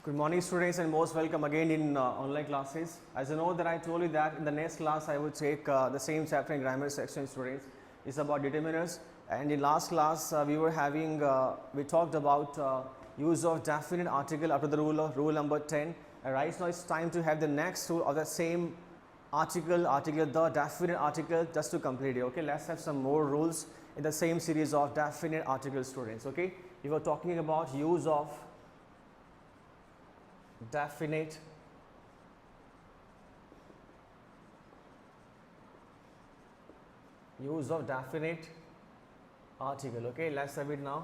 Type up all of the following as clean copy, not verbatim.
Good morning students and most welcome again in online classes. As you know that I told you that in the next class I would take the same chapter in grammar section students. It's about determiners, and in last class we talked about use of definite article after the rule number 10, and right now it's time to have the next rule of the same article the definite article just to complete it. Okay, let's have some more rules in the same series of definite article students. Okay, we were talking about use of definite article. Okay, let's have it now.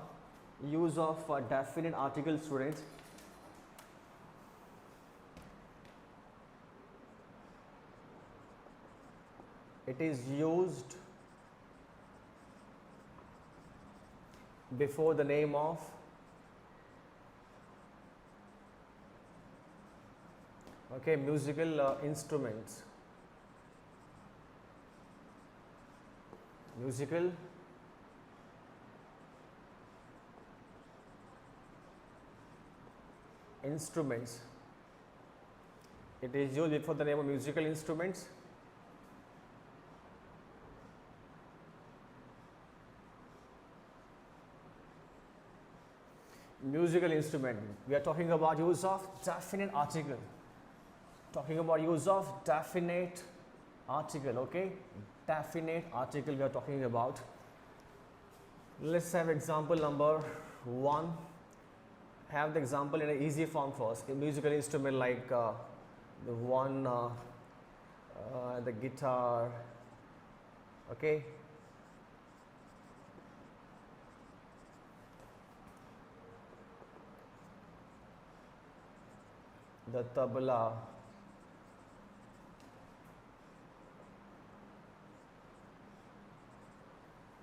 Use of definite article students. It is used before the name of musical instruments. Musical instruments. It is used before the name of musical instruments. Musical instrument. We are talking about use of definite article. Talking about use of definite article. Okay, definite article we are talking about. Let's have example number 1. Have the example in an easy form first. A musical instrument like the one, the guitar. Okay. The tabla.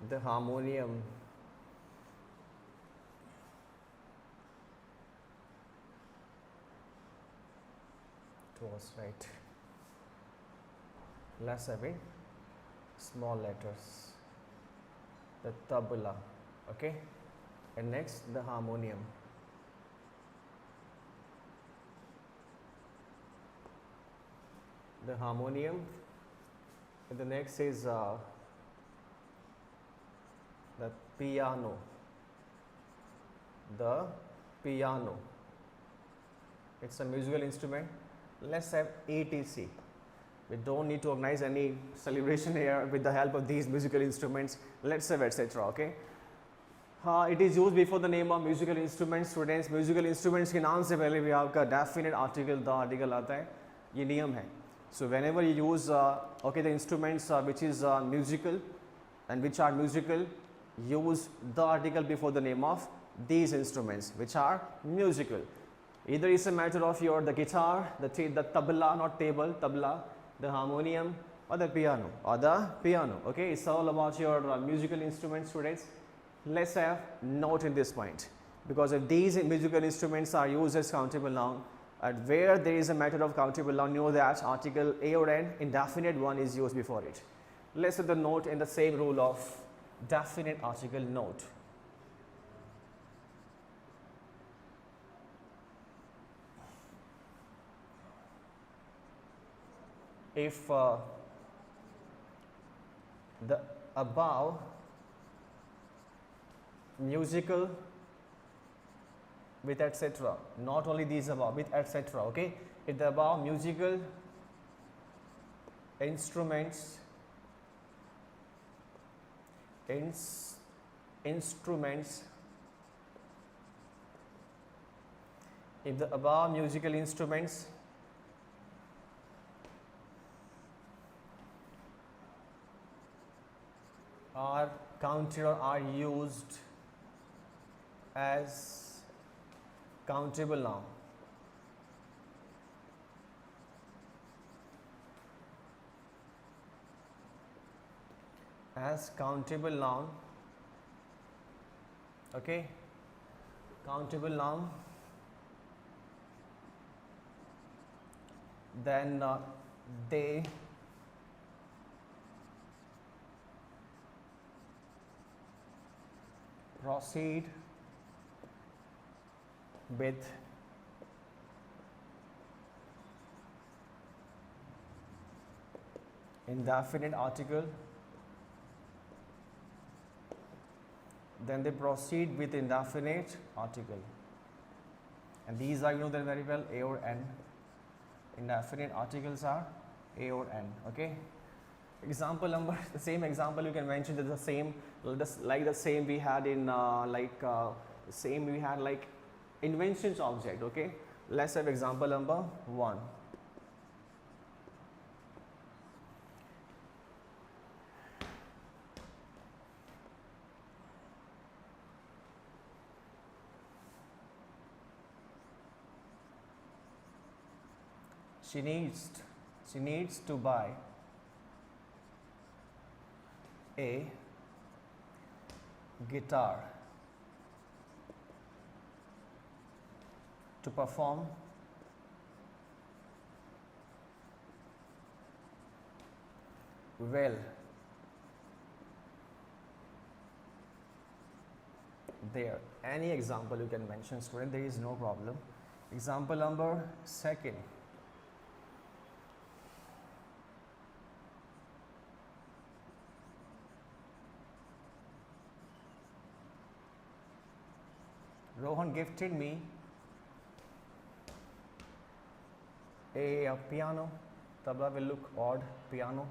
The harmonium. It was right. Let's have it. Small letters. The tabla. Okay. And next the harmonium. The harmonium. And the next is the piano. The piano. It's a musical instrument. Let's have etc. We don't need to organize any celebration here with the help of these musical instruments. Let's have etc. Okay. It is used before the name of musical instruments. Students, musical instruments के नाम से पहले भी आपका definite article the article आता है. ये नियम है. So whenever you use the instruments which is musical and which are musical, use the article before the name of these instruments which are musical. Either it's a matter of the guitar, the tabla, not table, tabla, the harmonium, or the piano, Okay, it's all about your musical instruments, students. Let's have note in this point, because if these musical instruments are used as countable noun, and where there is a matter of countable noun, know that article a or n, indefinite one, is used before it. Let's have the note in the same rule of definite article note. If the above musical with etc., not only these above, with etc. Okay, if the above musical instruments if the above musical instruments are counted or are used as countable noun, okay, countable noun, then they proceed with indefinite article, then they proceed with indefinite article, and these are, you know them very well, A or N. Indefinite articles are A or N. Okay. Example number, the same example you can mention, the same, like the same we had in same we had like inventions object. Okay. Let's have example number 1. She needs to buy a guitar to perform well there. Any example you can mention, student, there is no problem. Example number 2. Rohan gifted me a piano. Tabla will look odd. Piano,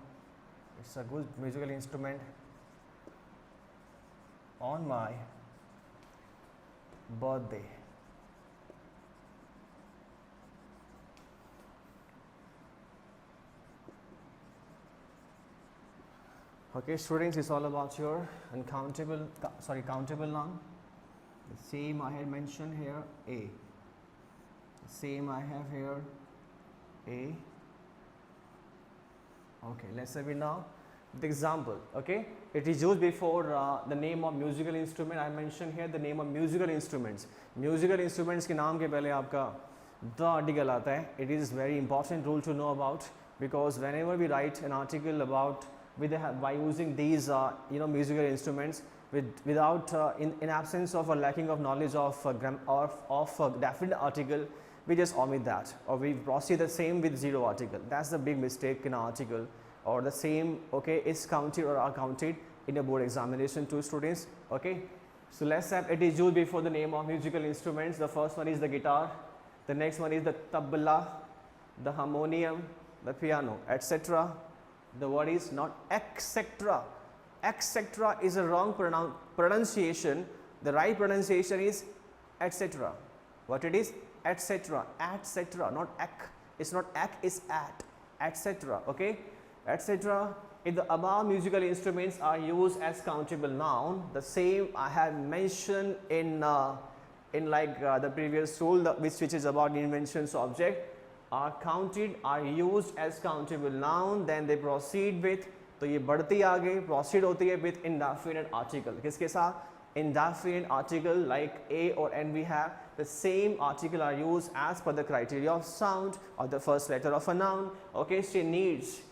it's a good musical instrument. On my birthday. Okay, students, it's all about your countable noun. The same I had mentioned here, A. Same I have here, A. Okay, let's say it now. The example, okay, it is used before the name of musical instrument. I mentioned here the name of musical instruments. Musical instruments के नाम के पहले आपका the article आता है. It is very important rule to know about, because whenever we write an article about by using these musical instruments, without in absence of or lacking of knowledge of definite article, we just omit that, or we proceed the same with zero article. That's the big mistake in an article, or the same, okay, is counted or are counted in a board examination to students. Okay, so let's have it is used before the name of musical instruments. The first one is the guitar, the next one is the tabla, the harmonium, the piano, etc. The word is not etc. Etc. is a wrong pronunciation. The right pronunciation is etc. What it is? Etc. Etc. Not ac. It's not ac. It's at. Etc. Okay. Etc. If the above musical instruments are used as countable noun, the same I have mentioned in the previous rule, which is about inventions object, are counted, are used as countable noun, then they proceed with, तो ये बढ़ती आगे proceed होती है with indefinite article. किसके साथ? Indefinite article like A or N we have. The same article are used as per the criteria of sound or the first letter of a noun. Okay, she needs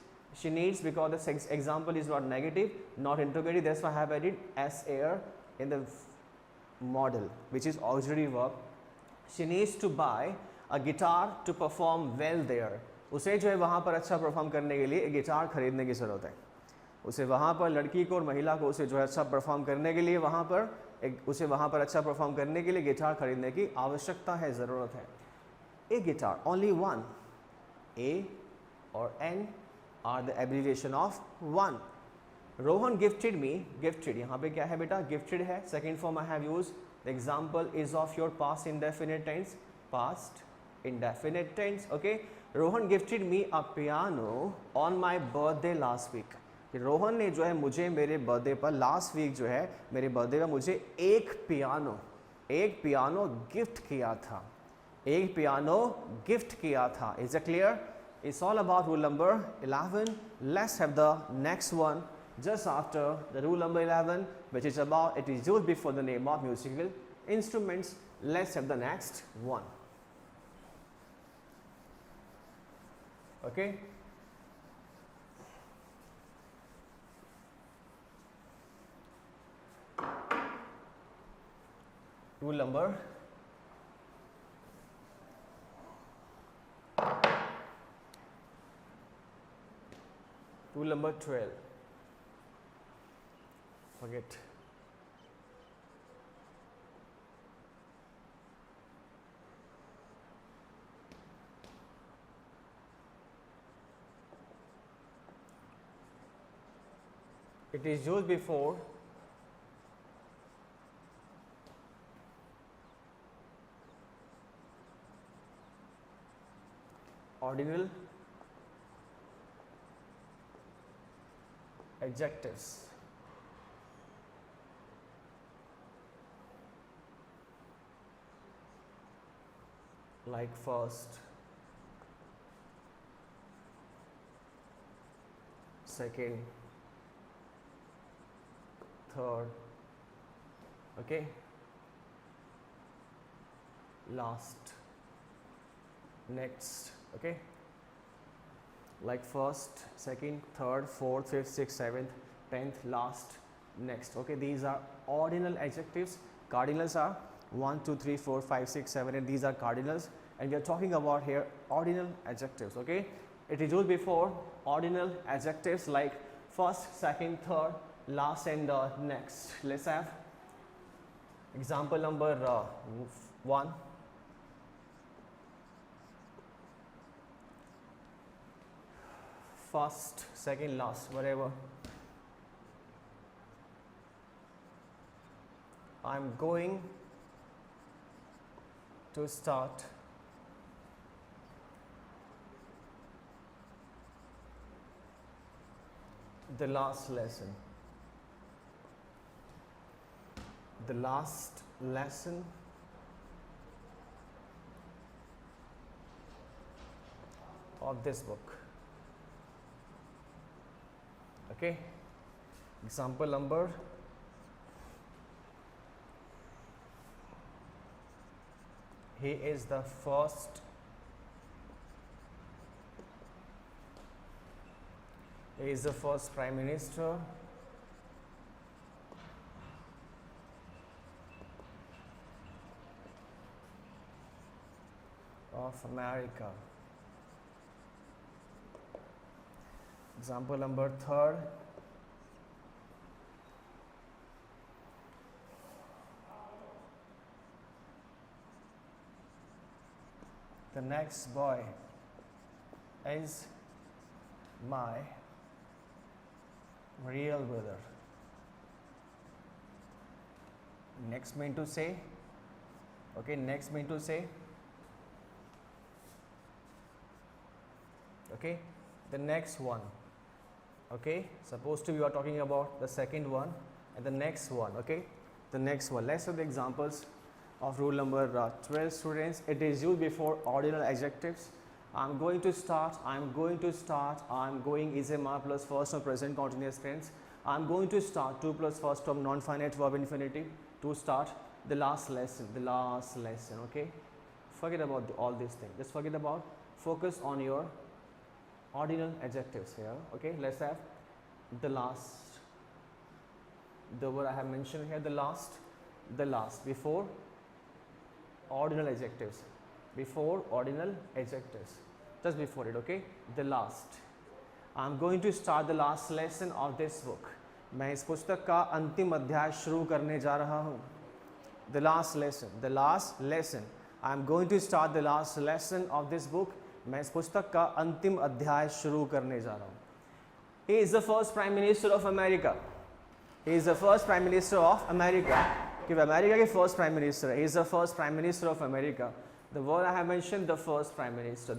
because the example is not negative, not interrogative. That's why I have added S air in the model, which is auxiliary verb. She needs to buy a guitar to perform well there. उसे जो है वहाँ पर अच्छा perform करने के लिए एक गिटार खरीदने की ज़रूरत है. उसे वहाँ पर लड़की को और महिला को उसे जो है अच्छा परफॉर्म करने के लिए वहाँ पर अच्छा परफॉर्म करने के लिए गिटार खरीदने की आवश्यकता है, ज़रूरत है. A guitar, only one. A or N are the abbreviation of one. Rohan gifted me, gifted यहाँ पे क्या है बेटा? Gifted है. Second form I have used. The example is of your past indefinite tense. Past indefinite tense. Okay. Rohan gifted me a piano on my birthday last week. Rohan ने जो है मुझे मेरे बर्थडे पर लास्ट वीक जो है मेरे बर्थडे पर मुझे एक पियानो गिफ्ट किया था. एक पियानो गिफ्ट किया था. Is it clear? It's all about rule number 11. Let's have the next one just after the rule number 11, which is about it is used before the name of musical instruments. Let's have the next one. Okay. Rule number 11. Rule number 12. Forget. It is used before ordinal adjectives. Like first, second, third, okay, last, next, okay, like first, second, third, fourth, fifth, sixth, seventh, 10th, last, next, okay. These are ordinal adjectives. Cardinals are 1, 2, 3, 4, 5, 6, 7, and these are cardinals, and we are talking about here ordinal adjectives, okay. It is used before ordinal adjectives like first, second, third, last, and next. Let's have example number 1. First, second, last, whatever. I'm going to start the last lesson. The last lesson of this book. Okay. Example number he is the first Prime Minister of America. Example number 3. The next boy is my real brother. Next mean to say, okay, next mean to say, okay, the next one, okay, supposed to we are talking about the second one and the next one, okay, the next one. Let's have the examples of rule number 12, students. It is used before ordinal adjectives. I'm going to start, I'm going to start, I'm going is a ma plus first term present continuous tense. I'm going to start 2 plus first term non-finite verb infinitive to start the last lesson, okay. Forget about all these things, just forget about, focus on your ordinal adjectives here, okay. Let's have the last, the word I have mentioned here, the last, before ordinal adjectives, before ordinal adjectives, just before it, okay, the last. I'm going to start the last lesson of this book. मैं इस पुस्तक का अंतिम अध्याय शुरू करने जा रहा हूँ. The last lesson. I'm going to start the last lesson of this book. मैं इस पुस्तक का अंतिम अध्याय शुरू करने जा रहा हूँ. He is the first Prime Minister of America. He is the first Prime Minister of America. कि अमेरिका के first Prime Minister. He is the first Prime Minister of America. The word I have mentioned, the first Prime Minister,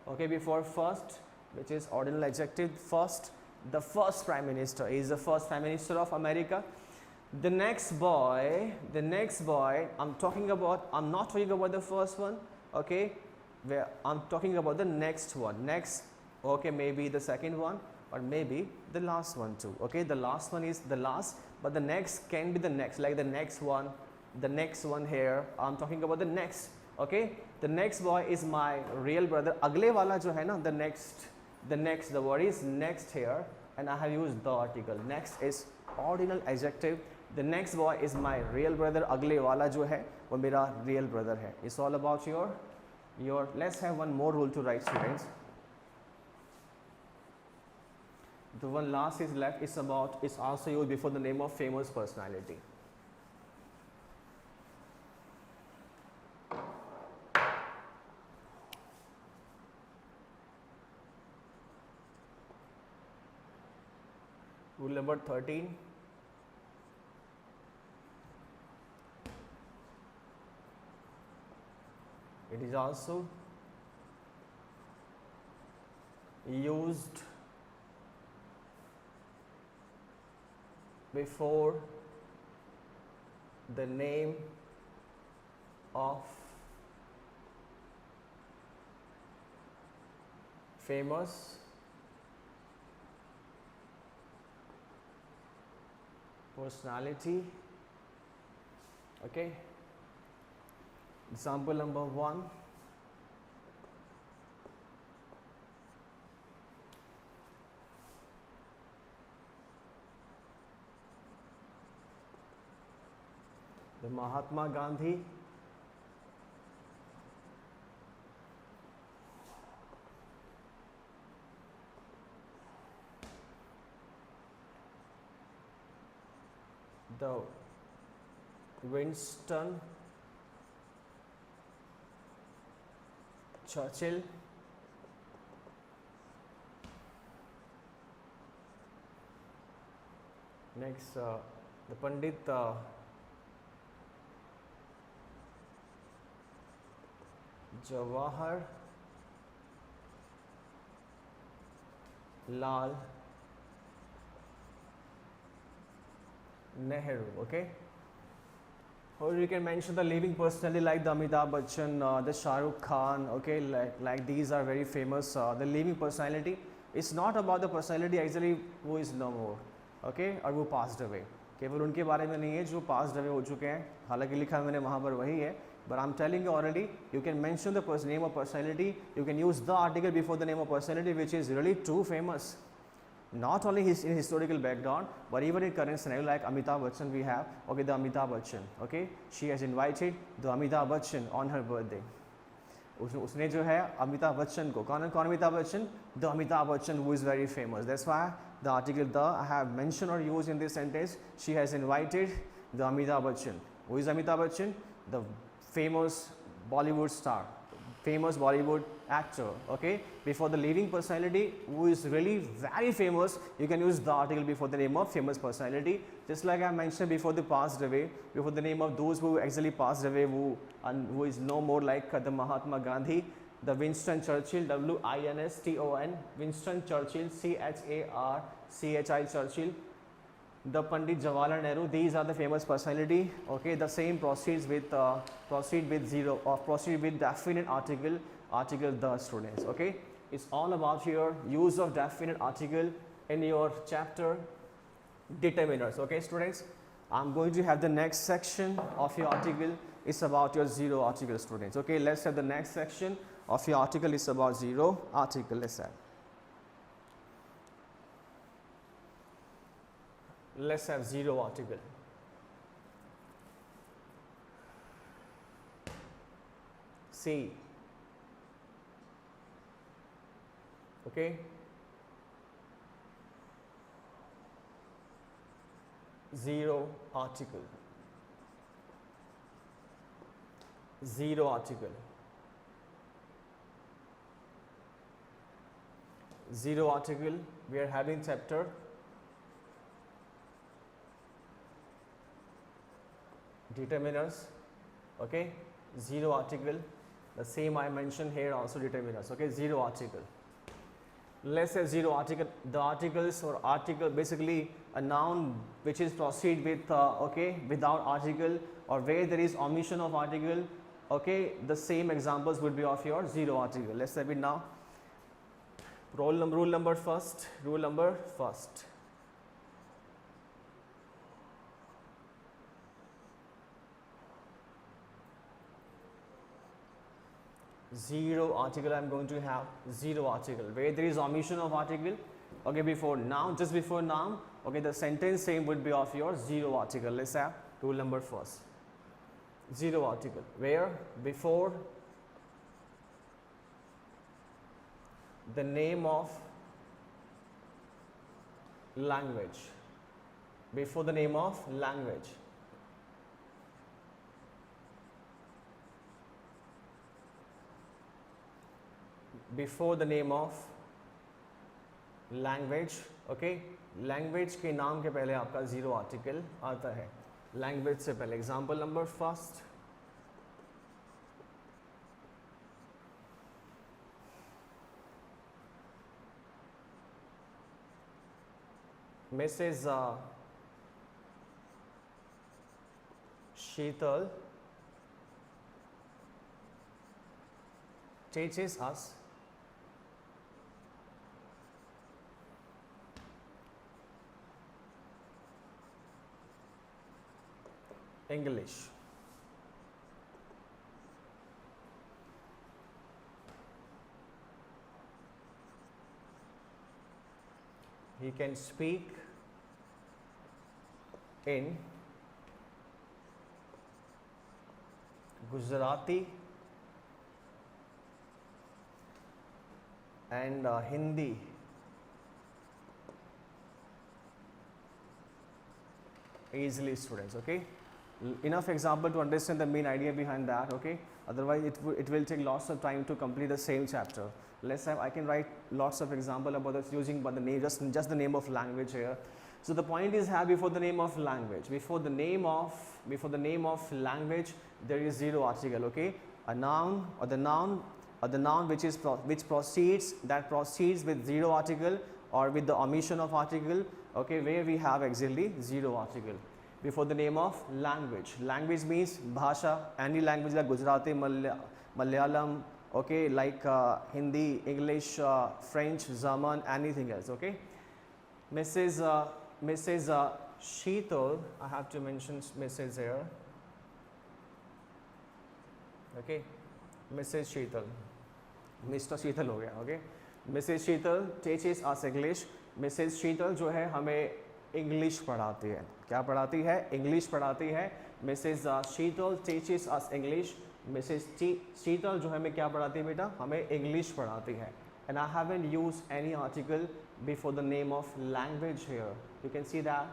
okay, before first, which is ordinal adjective, first, the first Prime Minister. He is the first Prime Minister of America. The next boy, I'm not talking about the first one, okay, where I'm talking about the next one, okay, maybe the second one or maybe the last one too, okay. The last one is the last, but the next can be the next, like the next one here. I'm talking about the next, okay. The next boy is my real brother. अगले वाला जो है ना, the next, the word is next here, and I have used the article. Next is ordinal adjective. The next boy is my real brother. अगले वाला जो है वो मेरा real brother है. It's all about your. Let's have one more rule to write, students. The one last is left is about, is also used before the name of famous personality. Rule number 13. It is also used before the name of famous personality. Okay. Example number 1. The Mahatma Gandhi the Winston Churchill next the Pandit Jawahar Lal Nehru. Okay, or you can mention the living personality like the Amitabh Bachchan, the Shah Rukh Khan. Okay, like these are very famous. The living personality. It's not about the personality actually who is no more. Okay, और वो passed away. केवल उनके बारे में नहीं है जो passed away हो चुके हैं. हालांकि लिखा मैंने वहाँ पर वही है. But I'm telling you already, you can mention the name of personality. You can use the article before the name of personality, which is really too famous. Not only in historical background, but even in current scenario like Amitabh Bachchan we have. Okay, the Amitabh Bachchan. Okay, she has invited the Amitabh Bachchan on her birthday. उसने जो है अमिताभ बच्चन को, कौन Amitabh Bachchan? The Amitabh Bachchan who is very famous. That's why the article the I have mentioned or used in this sentence. She has invited the Amitabh Bachchan. Who is Amitabh Bachchan? The famous Bollywood star, famous Bollywood actor. Okay, before the living personality who is really very famous, you can use the article before the name of famous personality. Just like I mentioned before the passed away, before the name of those who actually passed away, who is no more, like the Mahatma Gandhi, the Winston Churchill, W-I-N-S-T-O-N, Winston Churchill, C-H-A-R-C-H-I Churchill, the Pandit Jawaharlal Nehru. These are the famous personality. Okay, the same proceeds with zero or proceed with definite article the students. Okay, it's all about your use of definite article in your chapter determiners. Okay, students, I'm going to have the next section of your article is about your zero article, students. Okay, let's have the next section of your article is about zero article. Let's have zero article. C. Okay. Zero article. Zero article. Zero article. We are having chapter determiners. Okay, zero article, the same I mentioned here also determiners. Okay, zero article. Let's say zero article. The articles or article basically a noun which is proceed with okay without article or where there is omission of article. Okay, the same examples would be of your zero article. Let's have it now. Rule number first. Zero article. I'm going to have zero article where there is omission of article. Okay, before noun, just before noun. Okay, the sentence same would be of your zero article. Let's have rule number first. Zero article where before the name of language. Before the name of language. Before the name of language. Okay, language के नाम के पहले आपका zero article आता है, language से पहले. Example number first, Mrs. Sheetal teaches us English. He can speak in Gujarati and Hindi easily, students. Okay, enough example to understand the main idea behind that. Okay, otherwise it will take lots of time to complete the same chapter. Let's have, I can write lots of example about this using but the name, just the name of language here. So the point is, have before the name of language, before the name of language there is zero article. Okay, a noun or the noun which proceeds with zero article or with the omission of article. Okay, where we have exactly zero article before the name of language. Language means bhasha, any language like Gujarati, Malayalam, okay, like Hindi, English, French, German, anything else. Okay, Mrs. Sheetal, I have to mention Mrs. here. Okay, Mrs. Sheetal, Mr. Sheetal हो गया. Okay, Mrs. Sheetal teaches us English. Mrs. Sheetal जो है हमें English पढ़ाती है. क्या पढ़ाती है? इंग्लिश पढ़ाती है. Mrs. Sheetal teaches us English. Mrs. Sheetal जो हमें क्या पढ़ाती है बेटा? हमें इंग्लिश पढ़ाती है. And I haven't used any article before the name of language here. You can see that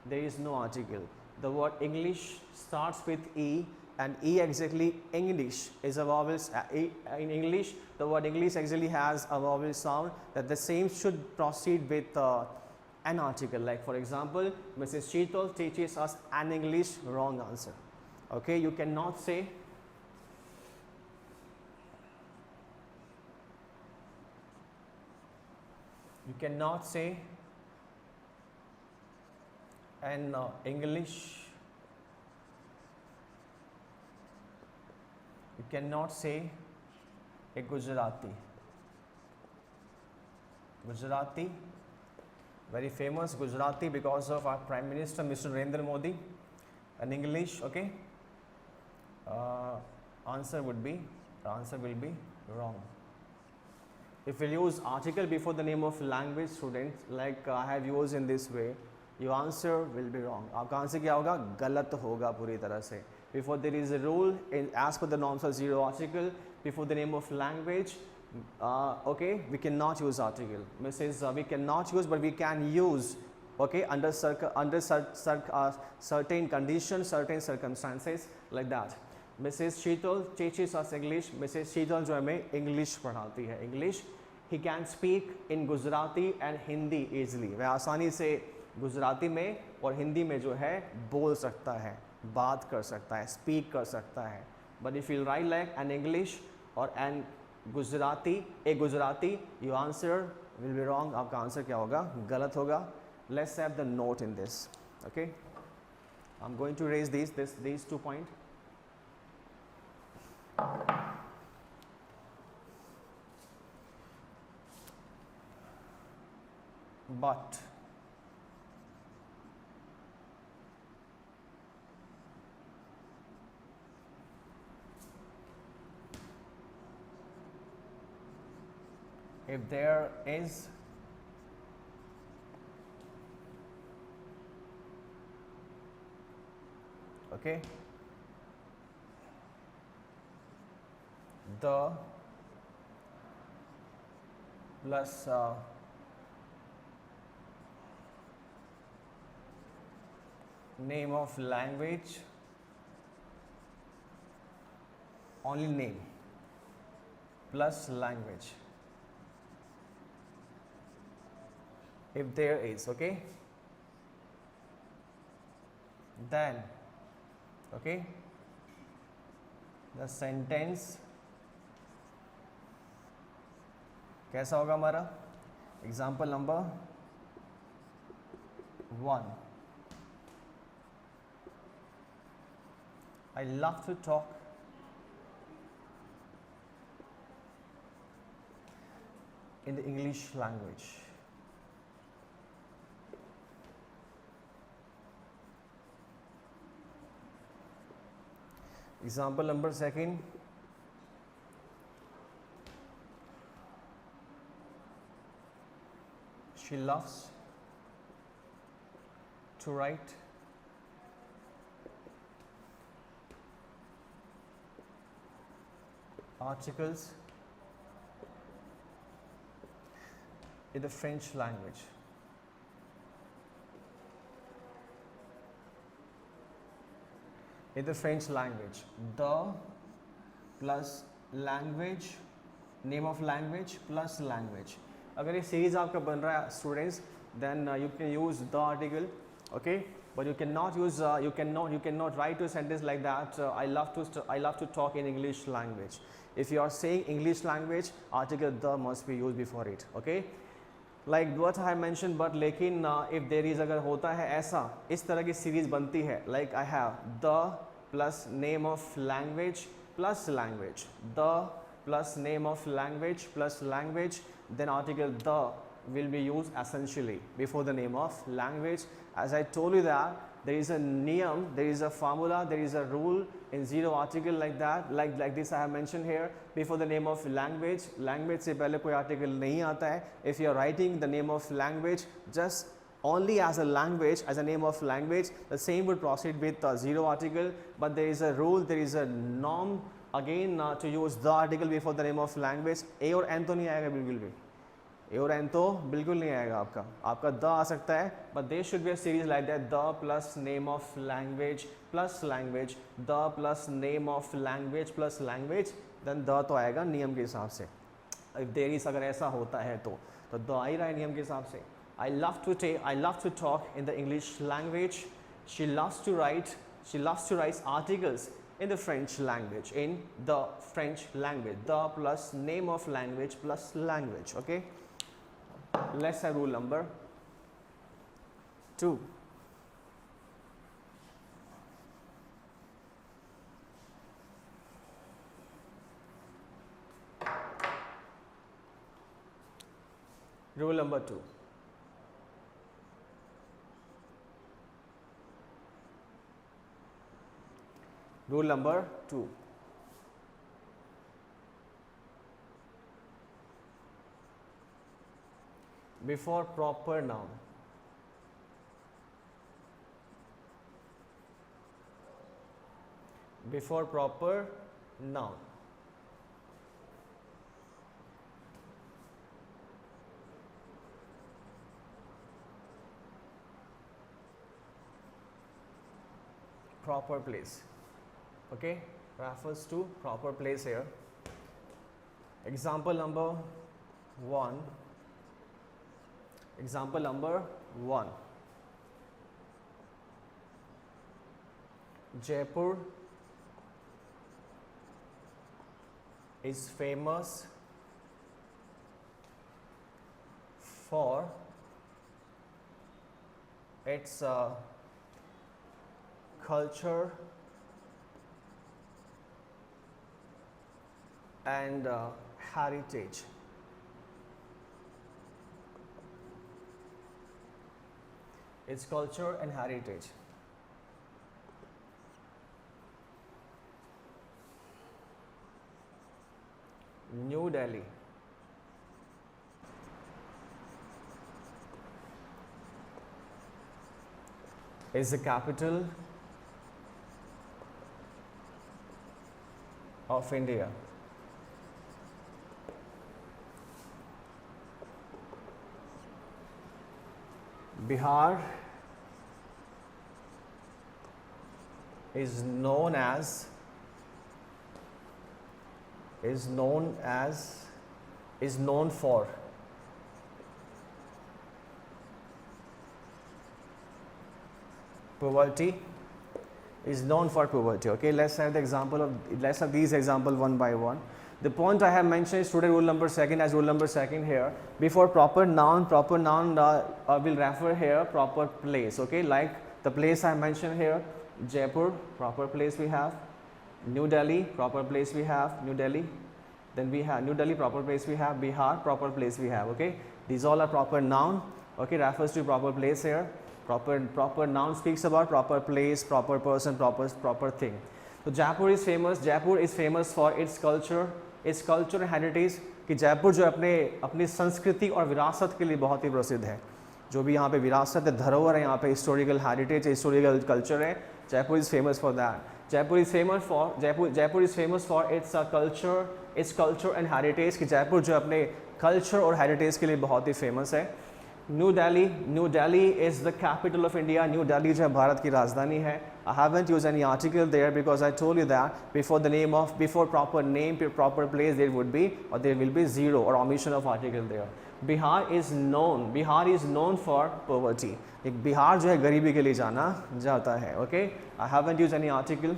there is no article. The word English starts with E, and E exactly English is a vowel. In English, the word English actually has a vowel sound, that the same should proceed with an article. Like for example, Mrs. Sheetal teaches us an English. Wrong answer. Okay, you cannot say an English. You cannot say a Gujarati. Gujarati, very famous Gujarati because of our Prime Minister Mr. Narendra Modi. An English, okay. Answer will be wrong. If we use article before the name of language, students, like I have used in this way, your answer will be wrong. आपका answer क्या होगा? गलत होगा पूरी तरह से. Before there is a rule, as per the norms of zero article, before the name of language, okay, we cannot use article. We cannot use, but we can use, okay, under certain conditions, certain circumstances, like that. Mrs. Sheetal teaches us English. Mrs. Sheetal जो हमें English पढ़ाती है. English. He can speak in Gujarati and Hindi easily. वह आसानी से गुजराती में और हिंदी में जो है बोल सकता है, बात कर सकता है, स्पीक कर सकता है. But if you write like an English or an Gujarati, a Gujarati, your answer will be wrong. आपका आंसर क्या होगा? गलत होगा. Let's have the note in this. Okay, I am going to raise these 2 points. But if there is okay, the plus name of language, only name plus language, if there is, okay, then, okay, the sentence कैसा होगा हमारा? Example number 1, I love to talk in the English language. Example number 2, she loves to write articles in the French language. In the French language, the plus language, name of language plus language. अगर ये series आपका बन रहा है students, then you can use the article, okay, but you cannot use you cannot write a sentence like that. I love to talk in English language. If you are saying English language, article the must be used before it, okay, like what I mentioned. But लेकिन if there is, अगर होता है ऐसा, इस तरह की series बनती है, like I have the plus name of language plus language, the plus name of language plus language, then article the will be used essentially before the name of language. As I told you that there is a niyam, there is a formula, there is a rule in zero article like that, like this I have mentioned here, before the name of language. Language से पहले कोई article नहीं आता है. If you are writing the name of language just only as a language, as a name of language, the same would proceed with zero article. But there is a rule, there is a norm again to use the article before the name of language. A और N तो नहीं आएगा बिल्कुल भी, ए और N तो बिल्कुल नहीं आएगा आपका द आ सकता है, but they should be a series like that, the plus name of language plus language, the plus name of language plus language, then the तो आएगा नियम के हिसाब से. इफ देयर इज, अगर ऐसा होता है तो द आ ही रहा है नियम के हिसाब से. I love to talk in the English language, she loves to write articles in the French language, in the French language, the plus name of language plus language, okay. Let's have rule number 2. Rule number 2. Rule number 2. Before proper noun, before proper noun, proper place, okay, refers to proper place here. Example number 1. Example number 1. Jaipur is famous for its culture and heritage. Its culture and heritage. New Delhi is the capital of India. Bihar is known as is known for poverty, is known for poverty. Okay, let's have these example one by one. The point I have mentioned is student rule number second as rule number second here. Before proper noun will refer here proper place. Okay, like the place I mentioned here, Jaipur, proper place we have. New Delhi, proper place we have, New Delhi. Then we have New Delhi, proper place we have. Bihar, proper place we have. Okay, these all are proper noun. Okay, refers to proper place here. Proper noun speaks about proper place, proper person, proper thing. So Jaipur is famous for its culture and heritage. कि जयपुर जो अपनी संस्कृति और विरासत के लिए बहुत ही प्रसिद्ध है. जो भी यहाँ पे विरासत है, धरोहर है, यहाँ पे हिस्टोरिकल हेरिटेज, हिस्टोरिकल कल्चर है. Jaipur is famous for that. Jaipur is famous for its culture and heritage. कि जयपुर जो अपने कल्चर और हेरिटेज के लिए बहुत ही फेमस है. New Delhi is the capital of India. New Delhi जो है भारत की राजधानी है. I haven't used any article there because I told you that before proper name, proper place there will be zero or omission of article there. Bihar is known for poverty. एक बिहार जो है गरीबी के लिए जाना जाता है. Okay, I haven't used any article,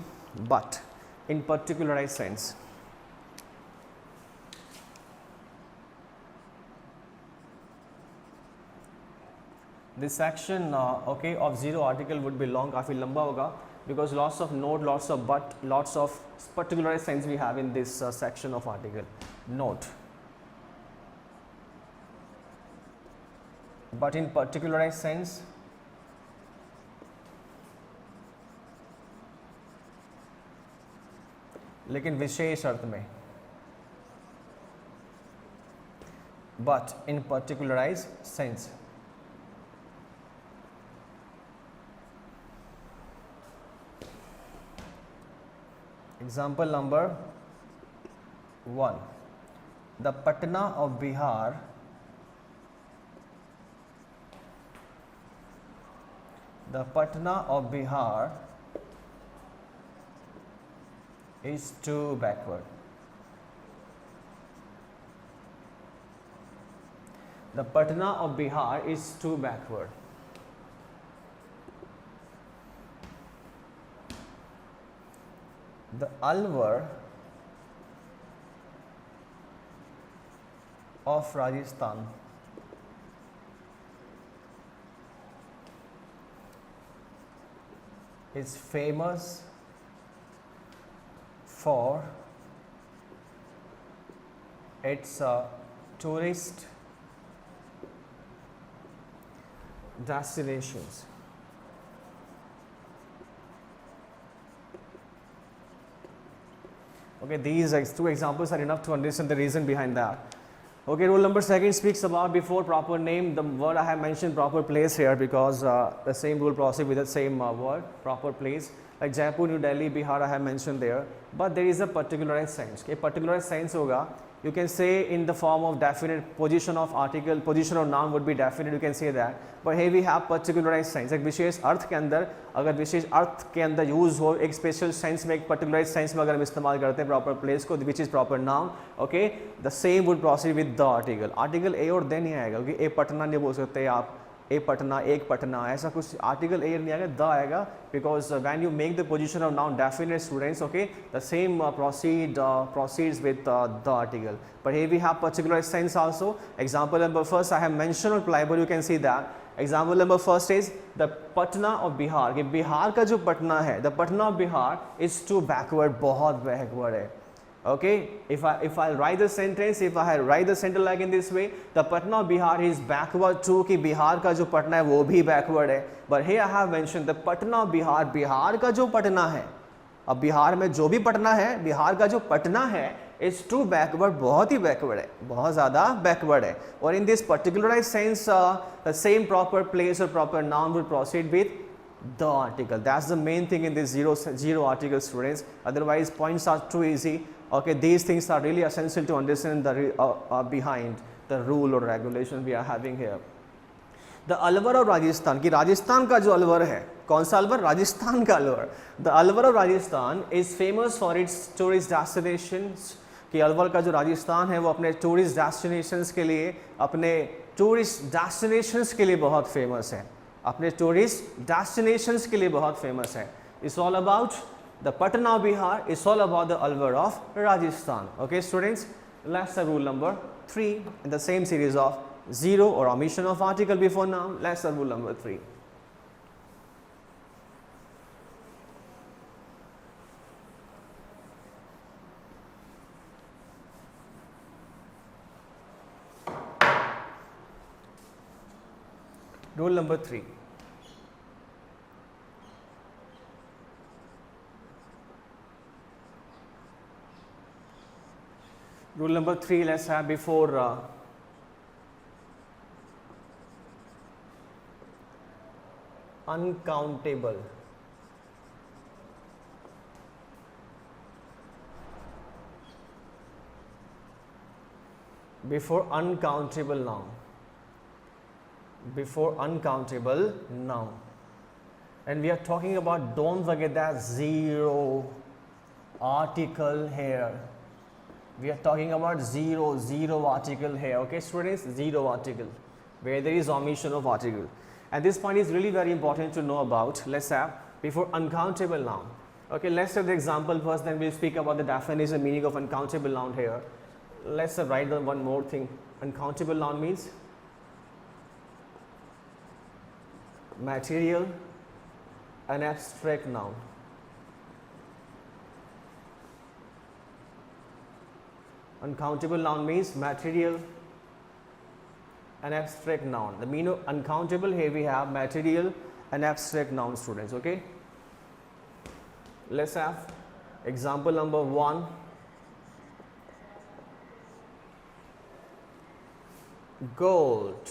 but in particularized sense. This section of zero article would be long, काफ़ी लंबा होगा, because lots of note, lots of but, lots of particularized sense we have in this section of article. Note, but in particularized sense, लेकिन विशेष अर्थ में, but in particularized sense. Example number 1. The Patna of Bihar is too backward. The Patna of Bihar is too backward. The Alwar of Rajasthan is famous for its tourist destinations. Okay, these two examples are enough to understand the reason behind that. Okay, rule number second speaks about before proper name, the word I have mentioned proper place here because the same rule proceeds with the same word, proper place. Like Jaipur, New Delhi, Bihar I have mentioned there, but there is a particularized sense. Okay, particularized sense होगा, you can say in the form of definite, position of article, position of noun would be definite, you can say that. But here we have particularized sense. एक विशेष अर्थ के अंदर, अगर विशेष अर्थ के अंदर use हो, एक special sense में, एक पर्टिकुलराइज सेंस में अगर हम इस्तेमाल करते हैं प्रॉपर प्लेस को, which is proper noun, okay, the same would proceed with the article. Article a और दे नहीं आएगा, क्योंकि ए पटना नहीं बोल सकते आप, ए पटना, एक पटना, ऐसा कुछ आर्टिकल ए नहीं आएगा, द आएगा, because when you make the position of noun definite students, okay, the same proceeds with the article. But here we have particular sense also. Example number first I have mentioned on plywood, you can see that. Example number first is the Patna of Bihar. कि बिहार का जो पटना है, the Patna of Bihar is too backward, बहुत backward है. Okay, if I write the sentence, if I write the sentence like in this way, the Patna of Bihar is backward too, कि बिहार का जो पटना है वो भी backward है. But here I have mentioned the Patna of Bihar, Bihar का जो पटना है, अब बिहार में जो भी पटना है, बिहार का जो पटना है इज टू बैकवर्ड, बहुत ही बैकवर्ड है, बहुत ज़्यादा बैकवर्ड है. और in this particularise sense the same proper place और proper noun will proceed with the article. That's the main thing in this zero article students. Otherwise points are too easy. Okay, these things are really essential to understand the behind the rule or regulation we are having here. The Alwar of Rajasthan, कि राजस्थान का जो अलवर है, कौन सा अलवर? राजस्थान का Alwar. The Alwar of Rajasthan is famous for its tourist destinations, कि अलवर का जो राजस्थान है वो अपने टूरिस्ट डेस्टिनेशंस के लिए, अपने टूरिस्ट डेस्टिनेशंस के लिए बहुत फेमस है, अपने टूरिस्ट डेस्टिनेशंस के लिए बहुत फेमस है। It's all about the Patna Bihar, it's all about the Alwar of Rajasthan. Okay students, let's have rule number 3 in the same series of zero or omission of article before noun. Let's have rule number 3. Rule number 3. Rule number 3, let's have before uncountable. Before uncountable noun. Before uncountable noun. And we are talking about, don't forget that zero article here. We are talking about zero article here. Okay students, zero article where there is omission of article, and this point is really very important to know about. Let's have before uncountable noun. Okay, let's have the example first, then we'll speak about the definition, meaning of uncountable noun here. Let's write down one more thing. Uncountable noun means material, an abstract noun. Uncountable noun means material, an abstract noun. The meaning of uncountable, here we have material and abstract noun, students. Okay, let's have example number 1. Gold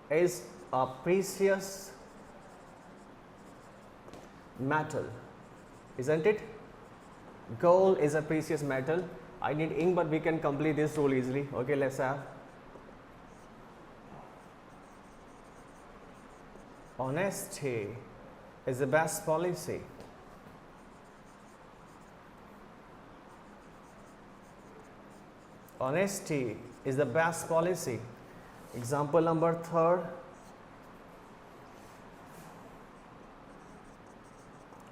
is a precious metal, isn't it? Gold is a precious metal. I need ink, but we can complete this rule easily. Okay, let's have honesty is the best policy. Honesty is the best policy. Example number 3.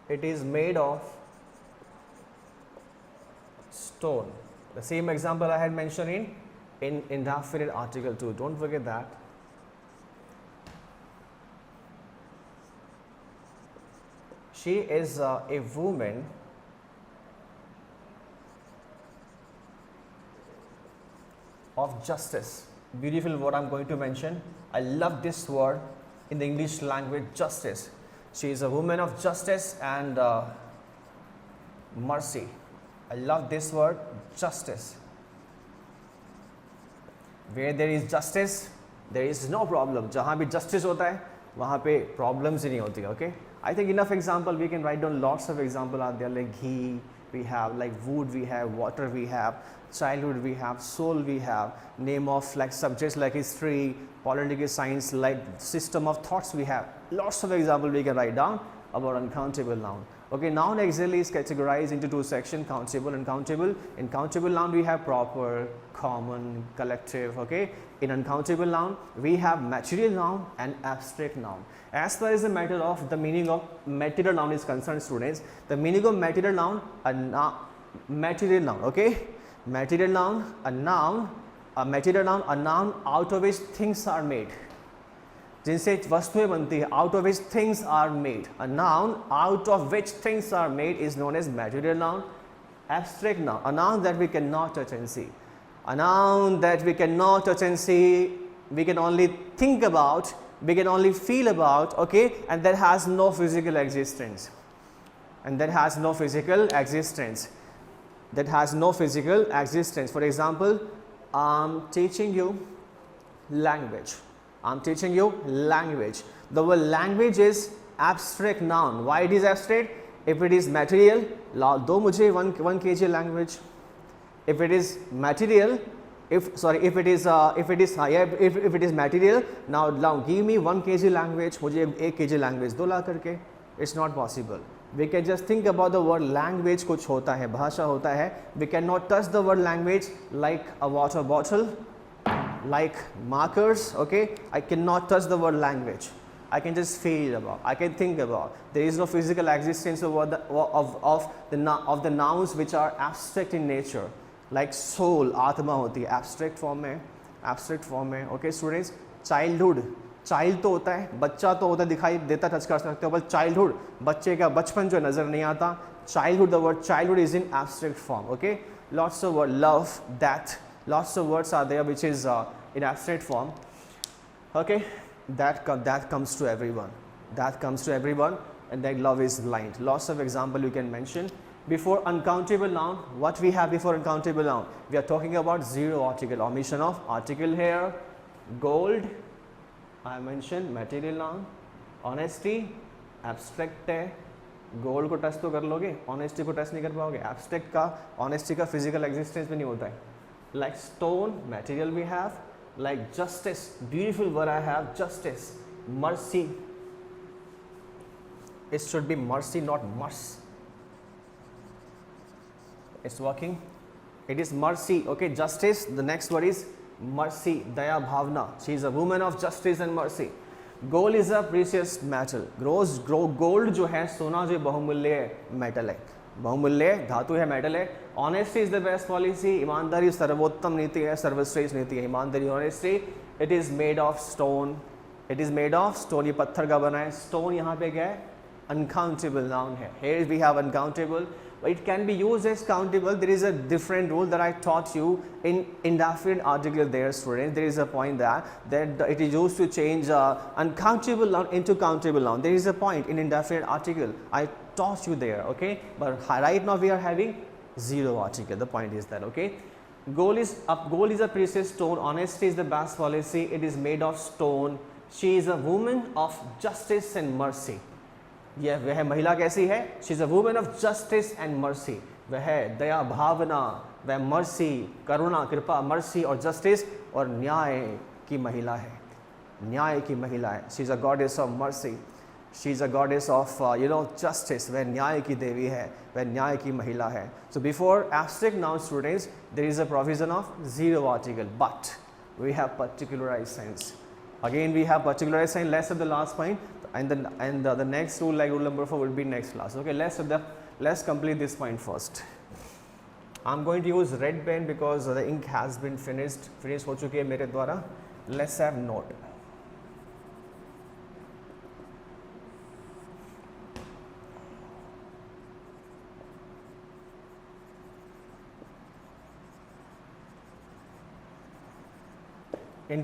It is made of stone. The same example I had mentioned in indefinite article 2. Don't forget that. She is a woman of justice. Beautiful word I'm going to mention. I love this word in the English language, justice. She is a woman of justice and mercy. I love this word, justice. Where there is justice, there is no problem. जहाँ भी justice होता है, वहाँ पे problems ही नहीं होती. Okay? I think enough example. We can write down lots of example out there, like ghee we have, like wood we have, water we have, childhood we have, soul we have, name of like subjects like history, political science, like system of thoughts we have. Lots of example we can write down about uncountable noun. Okay, noun actually is categorized into two sections, countable and countable. In countable noun we have proper, common, collective. Okay, in uncountable noun we have material noun and abstract noun. As far as the matter of the meaning of material noun is concerned, students, the meaning of material noun, material noun. Okay, material noun, a noun, a material noun, a noun out of which things are made. जिनसे वस्तुएं बनती है, out of which things are made. A noun out of which things are made is known as material noun. Abstract noun, a noun that we cannot touch and see. A noun that we cannot touch and see, we can only think about, we can only feel about, okay, and that has no physical existence. And that has no physical existence. That has no physical existence. For example, I'm teaching you language. I'm teaching you language. The word language is abstract noun. Why it is abstract? If it is material, do mujhe 1 kg language. If it is material, if it is if it is material, now give me 1 kg language, मुझे 1 kg language दो ला करके. It's not possible. We can just think about the word language. कुछ होता है, भाषा होता है. We cannot touch the word language like a water bottle, like markers. Okay, I cannot touch the word language. I can just feel about, I can think about. There is no physical existence of the nouns which are abstract in nature, like soul, आत्मा होती है, abstract form में. Okay students, childhood, child तो होता है, बच्चा तो होता है, दिखाई देता, टच कर सकते हो, बट चाइल्डहुड, बच्चे का बचपन जो नज़र नहीं आता. Childhood, the word childhood is in abstract form. Okay, lots of word, love, that, lots of words are there which is in abstract form. Okay, that comes to everyone, and that love is blind. Lots of example you can mention. Before uncountable noun, what we have before uncountable noun? We are talking about zero article, omission of article here. Gold, I mentioned material noun. Honesty, abstract है, gold को touch तो कर लोगे, honesty को touch नहीं कर पाओगे. abstract का, honesty का physical existence में नहीं होता है. Like stone, material we have. Like justice, beautiful word I have, justice. Mercy, it should be mercy, not mercy. It's working. It is mercy. Okay, justice, the next word is mercy, daya bhavna. She is a woman of justice and mercy. Gold is a precious metal. Gold जो है, सोना जो बहुमूल्य metal है, बहुमूल्य धातु है, metal है. Honesty is the best policy. ईमानदारी सर्वोत्तम नीति है, सर्वश्रेष्ठ नीति है. ईमानदारी, honesty. It is made of stone. It is made of stone. ये पत्थर का बना है. स्टोन यहाँ पे क्या है? अनकाउंटेबल नाउन है. Here we have uncountable. It can be used as countable. There is a different rule that I taught you in indefinite article there, students. There is a point that it is used to change uncountable noun into countable noun. There is a point in indefinite article. I taught you there, okay? But right now we are having zero article. The point is that, okay? Gold is a precious stone. Honesty is the best policy. It is made of stone. She is a woman of justice and mercy. यह वह महिला कैसी है? She is a woman of justice and mercy. वह दया भावना, वह mercy, करुणा, कृपा, mercy और justice और न्याय की महिला है. न्याय की महिला है. She is a goddess of mercy. She is a goddess of justice. वह न्याय की देवी है, वह न्याय की महिला है. So before abstract noun students there is a provision of zero article, but we have particularised sense. Again we have particularized sign. Let's have the last point, and the next rule, like rule number 4, will be next class. Okay, let's complete this point first. I'm going to use red pen because the ink has been finished हो चुकी है मेरे द्वारा. Let's have note. In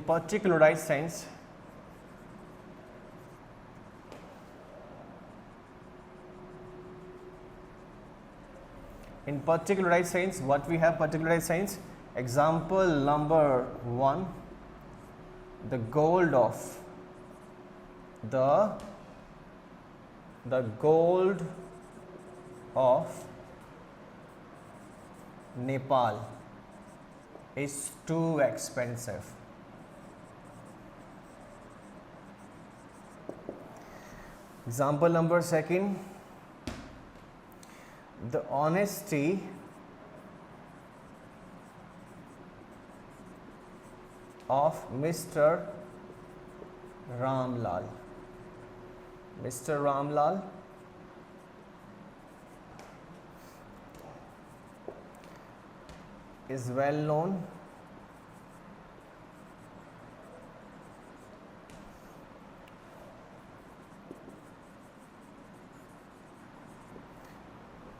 particularized sense, what we have particularized sense? Example number 1, the gold of Nepal is too expensive. Example number 2, the honesty of Mr. Ramlal. Mr. Ramlal is well known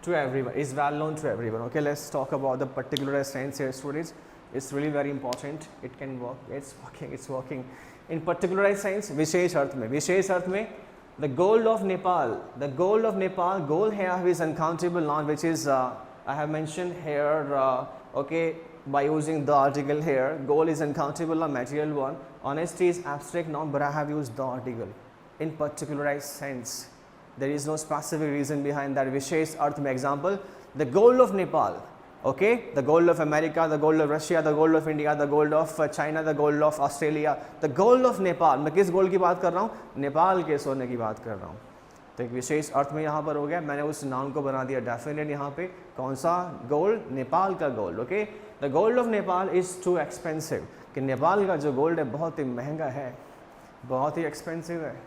to everyone, is well known to everyone. Okay, let's talk about the particularized sense here, students. It's really very important. It can work. It's working. In particularized sense, विशेष अर्थ में, the gold of Nepal, gold here is uncountable noun, which is I have mentioned here. Okay, by using the article here, gold is uncountable noun, material one. Honesty is abstract noun, but I have used the article. In particularized sense, there is no specific reason behind that. विशेष अर्थ में, example, the gold of Nepal Okay, the gold of America, the gold of Russia, the gold of India, the gold of China, the gold of Australia, the gold of Nepal. मैं किस gold की बात कर रहा हूँ? नेपाल के सोने की बात कर रहा हूँ. तो एक विशेष अर्थ में यहाँ पर हो गया, मैंने उस नाउन को बना दिया डेफिनेट यहाँ पे. कौन सा गोल्ड? नेपाल का gold. Okay, the gold of Nepal is too expensive. कि नेपाल का जो गोल्ड है बहुत ही महंगा है, बहुत ही एक्सपेंसिव है.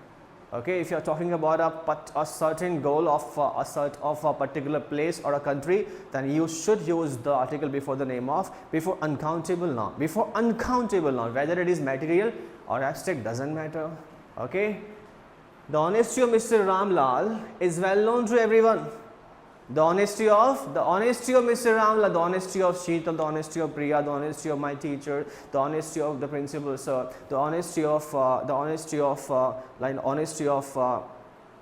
Okay, if you are talking about a certain goal of a particular place or a country, then you should use the article before the name of, before uncountable noun. Before uncountable noun, whether it is material or abstract, doesn't matter. Okay, the honesty of Mr. Ramlal is well known to everyone. The honesty of Mr. Ramlal, the honesty of Sheetal, the honesty of Priya, the honesty of my teacher, the honesty of the principal sir, the honesty of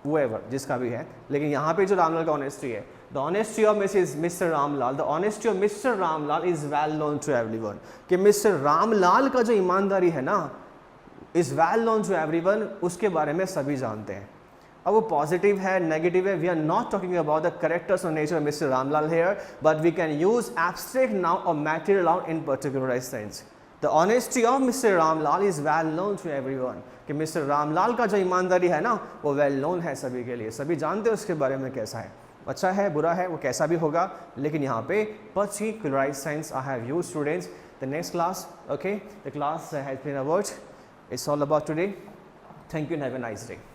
whoever, जिसका भी है. लेकिन यहाँ पे जो रामलाल का honesty है, the honesty of Mr. Ramlal, the honesty of Mr. Ramlal is well known to everyone. कि Mr. Ramlal का जो ईमानदारी है ना, is well known to everyone, उसके बारे में सभी जानते हैं. अब वो पॉजिटिव है, नेगेटिव है, we are not talking about the characters और nature of mister Ramlal here, but we can use abstract noun और material noun in particularised sense. The honesty of mister Ramlal is well known to everyone. कि mister Ramlal का जो ईमानदारी है ना, वो well known है सभी के लिए, सभी जानते हैं उसके बारे में कैसा है, अच्छा है, बुरा है, वो कैसा भी होगा. लेकिन यहाँ पे particularised sense I have used. Students, the next class, okay, the class has been about, it's all about today. Thank you and have a nice day.